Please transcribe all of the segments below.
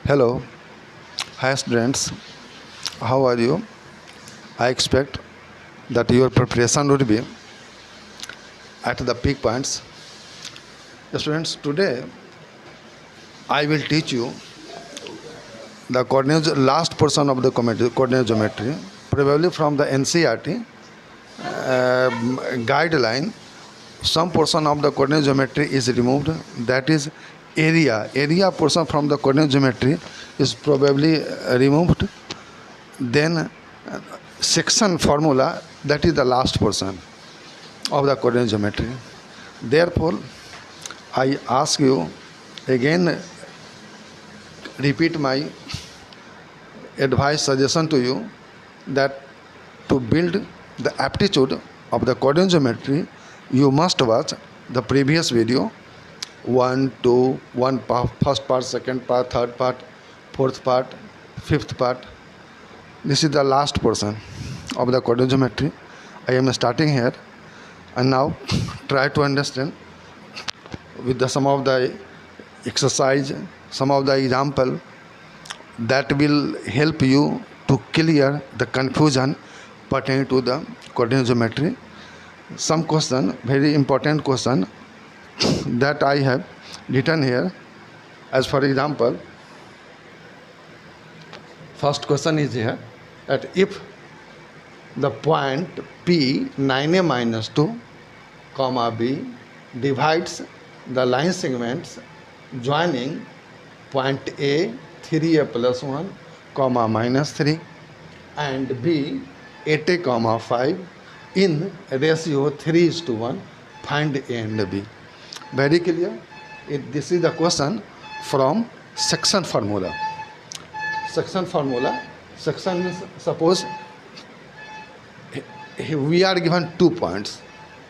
Hello, hi students. How are you? I expect that your preparation would be at the peak points. Students, today I will teach you the last portion of the coordinate geometry, probably from the NCERT guideline. Some portion of the coordinate geometry is removed. That is area portion from the coordinate geometry is probably removed. Then section formula, that is the last portion of the coordinate geometry. Therefore, I ask you again, repeat my advice, suggestion to you, that to build the aptitude of the coordinate geometry, you must watch the previous video 1, 2, first part, second part, third part, fourth part, fifth part. This is the last portion of the coordinate geometry. I am starting here, and now try to understand with some of the exercise, some of the example that will help you to clear the confusion pertaining to the coordinate geometry. Some question, very important question that I have written here. As for example, first question is here, that if the point P 9a minus 2 comma B divides the line segments joining point A 3a plus 1 comma minus 3 and B 8a comma 5 in ratio 3:1, find A and B. Very clear? This is the question from section formula. Section formula. Section means, suppose we are given 2 points.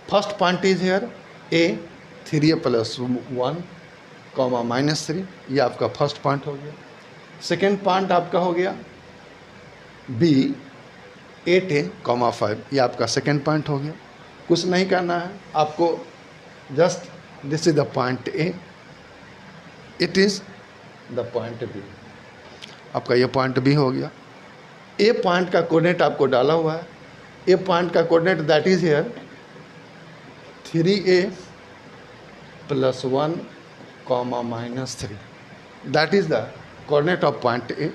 First point is here A 3a plus 1 comma minus 3, ये आपका first point हो गया. Second point आपका हो गया B 8a comma 5, ये आपका second point हो गया. कुछ नहीं करना है आपको, just this is the point A, it is the point B. आपका ये पॉइंट B हो गया. ए पॉइंट का कोऑर्डिनेट आपको डाला हुआ है. ए पॉइंट का coordinate that is here 3a plus 1 comma minus 3. That is the coordinate of point A.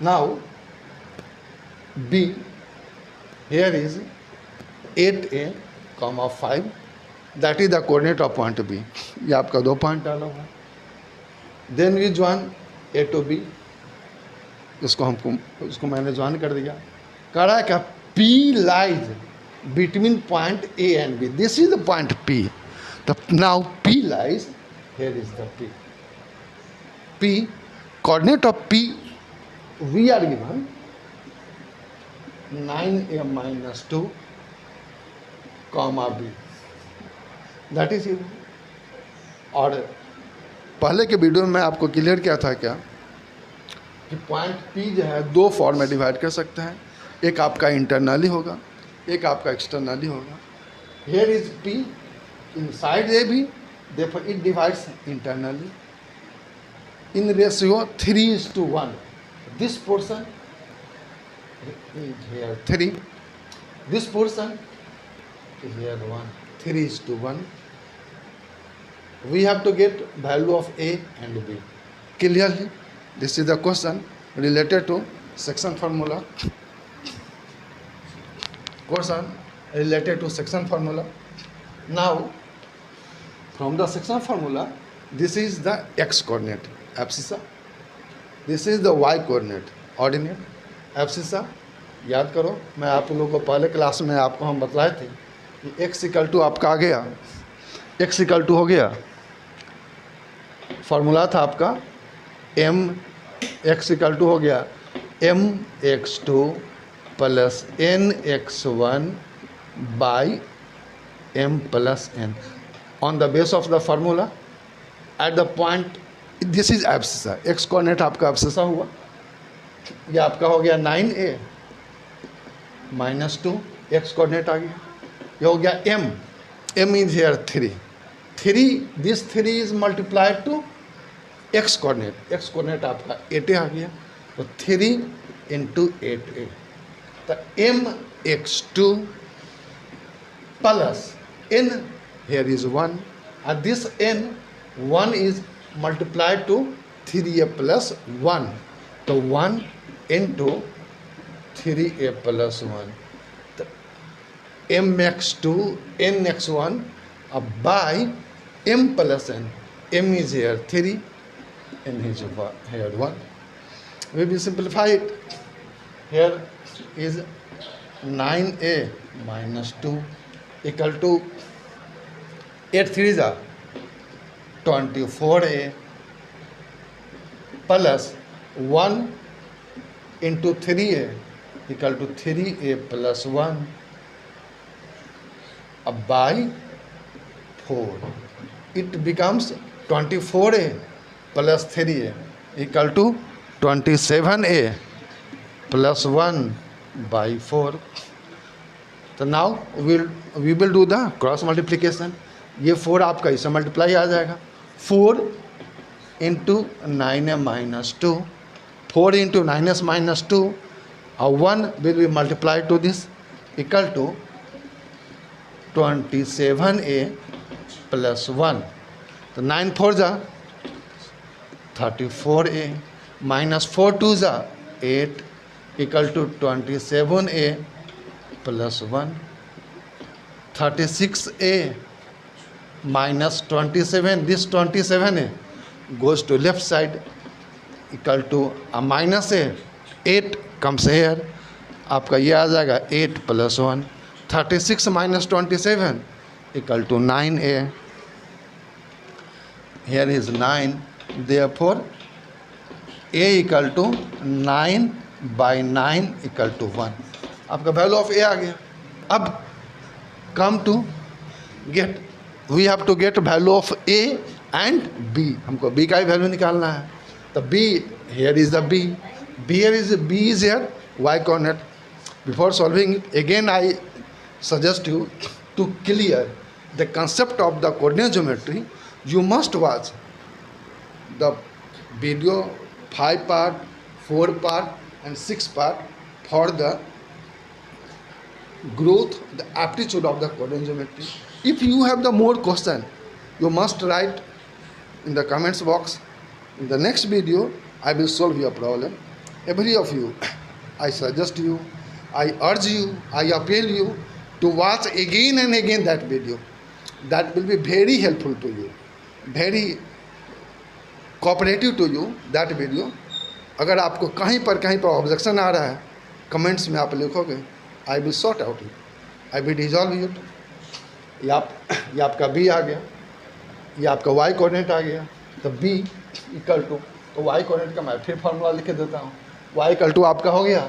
Now B, here is 8a comma 5, that is the coordinate of point B. ये आपका 2 point डाला हुआ है. Then we join A to B. उसको मैंने join कर दिया. कह रहा है क्या P lies between point A and B. This is the point P. Now P lies, here is the P. P, coordinate of P, we are given 9a minus 2 comma B. That is it. और पहले के video में मैं आपको clear किया था क्या कि पॉइंट P जो है 2 फॉर्म में डिवाइड कर सकते हैं. एक आपका इंटरनली होगा, एक आपका एक्सटर्नली होगा. Here is P inside AB, therefore it divides internally in ratio 3:1. This portion is here 3, this portion is here 1, 3:1. We have to get value of A and B. Clearly, this is the question related to section formula. Question related to section formula. Now, from the section formula, this is the x coordinate, abscissa. This is the y coordinate, ordinate, abscissa. याद करो, मैं आप लोगों को पहले class में आपको हम बतलाए थे कि x इक्वल टू आपका आ गया, x इक्वल टू हो गया, फॉर्मूला था आपका m x इक्वल टू हो गया mx2 plus nx1 by m plus n. On the base of the formula, at the point, this is abscissa. x coordinate आपका abscissa हुआ. ये आपका हो गया 9a minus 2, x coordinate आ गया. ये हो गया m is here 3. This 3 is multiplied to x coordinate आपका 8 आ गया, तो 3 इंटू 8a, तो mx2 plus n, here is 1, and this n 1 is multiplied to 3a plus 1, तो 1 into 3a plus 1, तो mx2 nx1 by m plus n, m is here 3, n is here 1. We will simplify it. Here is 9a minus 2 equal to 8 3s are 24a plus 1 into 3a equal to 3a plus 1 by 4. It becomes 24a plus 3a equal to 27a plus 1 by 4. तो now we will do the cross multiplication. ये 4 आपका इससे multiply आ जाएगा. 4 into 9a minus 2, 4 into 9s minus 2 और 1 will be multiply to this equal to 27a plus 1. तो 9 4 जा 34a minus 4 2 जा 8 equal to 27a plus 1. 36a minus 27, this 27a goes to left side equal to a minus a, 8 comes here, आपका ये आ जाएगा 8 plus 1. 36 minus 27 equal to 9a. Here is 9, therefore a equal to 9 by 9 equal to 1. आपका value of ए आ गया. अब come to get, we have to get value of A and B. हमको B का ही वैल्यू निकालना है. तो B, here is the B, B is here Y coordinate. Before solving it again I suggest you to clear the concept of the coordinate geometry. You must watch the video 5 part, 4 part and 6 part for the growth, the aptitude of the coordinate geometry. If you have the more question, you must write in the comments box. In the next video, I will solve your problem. Every of you, I suggest you, I urge you, I appeal you to watch again and again that video. That will be very helpful to you, very cooperative to you, that video. अगर आपको कहीं पर objection आ रहा है, comments में आप लिखोगे, I will sort out it, I will resolve it. ये आपका बी आ गया, ये आपका वाई कोऑर्डिनेट आ गया. तो बी इक्वल टू, तो वाई कोऑर्डिनेट का मैं फिर फार्मूला लिख देता हूँ. वाई इक्वल टू आपका हो गया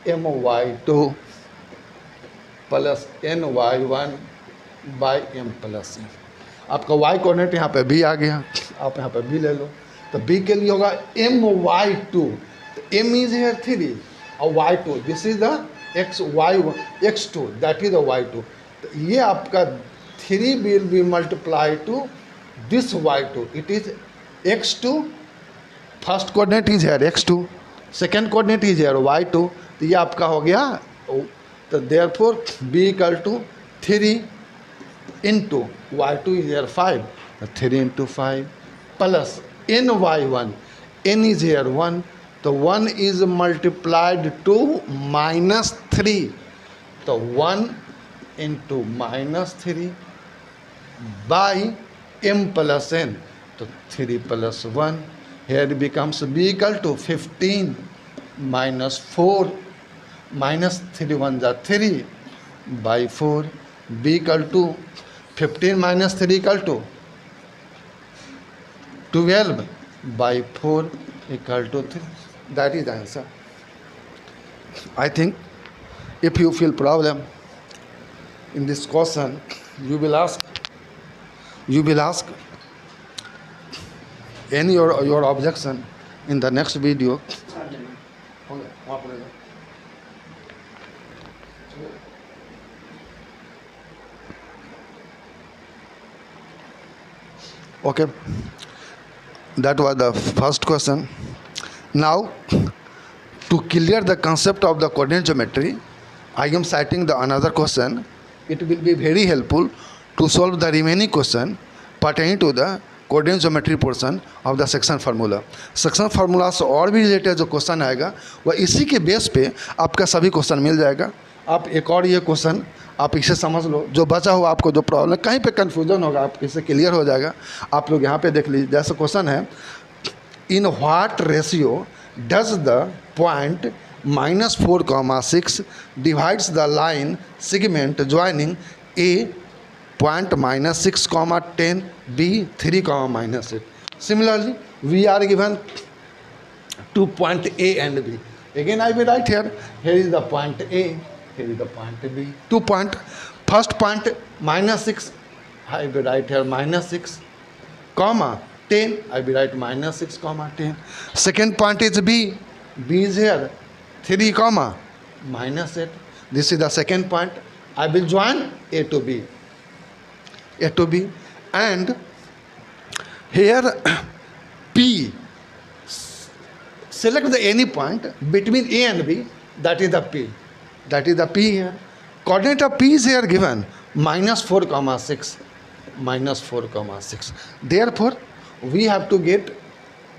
my2 plus ny1 by m plus c. आपका वाई कोऑर्डिनेट यहाँ पे बी आ गया, आप यहाँ पे बी ले लो. तो बी के लिए होगा my2, m इज हियर 3 और y2, this is the x2, that is the y2. तो ये आपका 3 will be multiply to this y2, it is x2. First coordinate is here x2, second coordinate is here y2. तो ये आपका हो गया. तो therefore b equal to 3 into y2 is here 5, 3 into 5 plus ny1, n is here 1, तो 1 is multiplied to -3, तो 1 into -3 by m plus n, तो 3 plus 1. Here it becomes b equal to 15 minus 4, minus 3 1 जा 3 by 4, b equal to 15 minus 3 equal to 12 by 4 equal to 3. That is the answer. I think if you feel problem in this question, you will ask any your objection in the next video. Okay. That was the first question. Now, to clear the concept of the coordinate geometry, I am citing the another question. It will be very helpful to solve the remaining question pertaining to the coordinate geometry portion of the section formula. Section formula से और भी related जो question आएगा वह इसी के base पे आपका सभी क्वेश्चन मिल जाएगा. आप एक और ये क्वेश्चन आप इसे समझ लो, जो बचा हुआ आपको जो प्रॉब्लम कहीं पे कन्फ्यूजन होगा आप इससे क्लियर हो जाएगा. आप लोग यहाँ पे देख लीजिए. जैसे क्वेश्चन है, in what ratio does the point -4,6 divides the line segment joining A point -6, 10, B 3, -8. Similarly, we are given 2 point A and B. Again, I will write here. Here is the point A. Here is the point B. 2 point. First point -6. I will write here -6, comma 10. I will write -6, 10. Second point is B. B is here. 3, -8. This is the second point. I will join A to B. A to B, and here P, select the any point between A and B, that is the P. That is the P here. Coordinate of P is here given -4,6, -4,6. Therefore, we have to get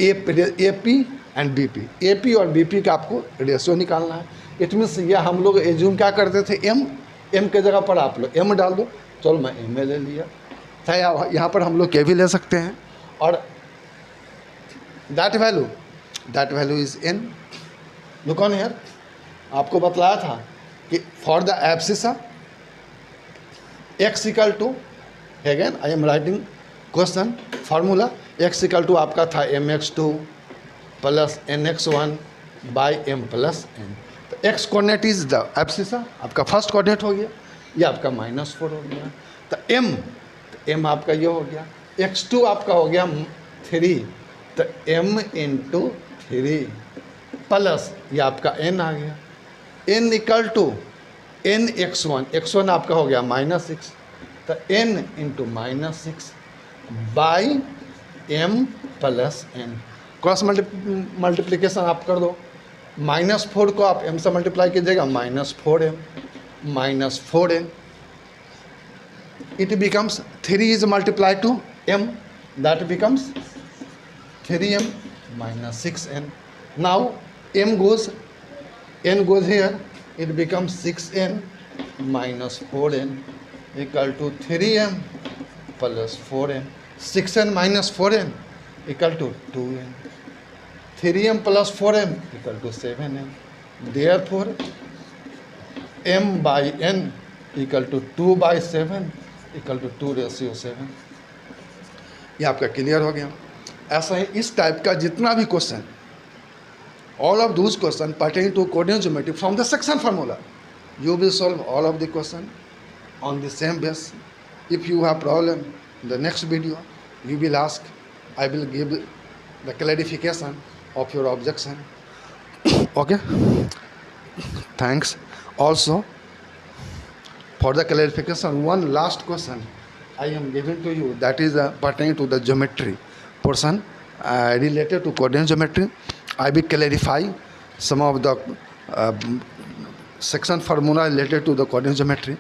AP and BP. AP और BP का आपको ratio निकालना है. It means यह हम लोग assume क्या करते थे, M के जगह पर आप लोग M डाल दो. चलो मैं M ले लिया, चाहे यहाँ पर हम लोग K भी ले सकते हैं. और that value is N. Look on here, आपको बतलाया था कि for the abscissa x equal to, again I am writing question formula. x equal to आपका था mx2 plus nx1 by m plus n. तो x coordinate is the abscissa, आपका first coordinate हो गया. ये आपका -4 हो गया. तो m आपका ये हो गया. x2 आपका हो गया 3, तो m इंटू 3 प्लस ये आपका n आ गया. n equal to n x1 आपका हो गया -6, तो n into -6 by m plus n. Cross multiplication आप कर दो. -4 को आप m से मल्टीप्लाई कीजिएगा, -4n. It becomes 3 is multiplied to m, that becomes 3m minus 6n. Now n goes here, it becomes 6n minus 4n equal to 3m plus 4n. 6n minus 4n equal to 2n. 3m plus 4m equal to 7n. Therefore, m by n equal to 2 by 7 equal to 2:7. ये आपका clear हो गया. ऐसा ही इस type का जितना भी question, all of those questions pertaining to coordinate geometry from the section formula, you will solve all of the question on the same base. If you have problem, in the next video you will ask, I will give the clarification of your objection. Okay, thanks. Also, for the clarification, one last question I am giving to you, that is pertaining to the geometry portion related to coordinate geometry. I will clarify some of the section formula related to the coordinate geometry.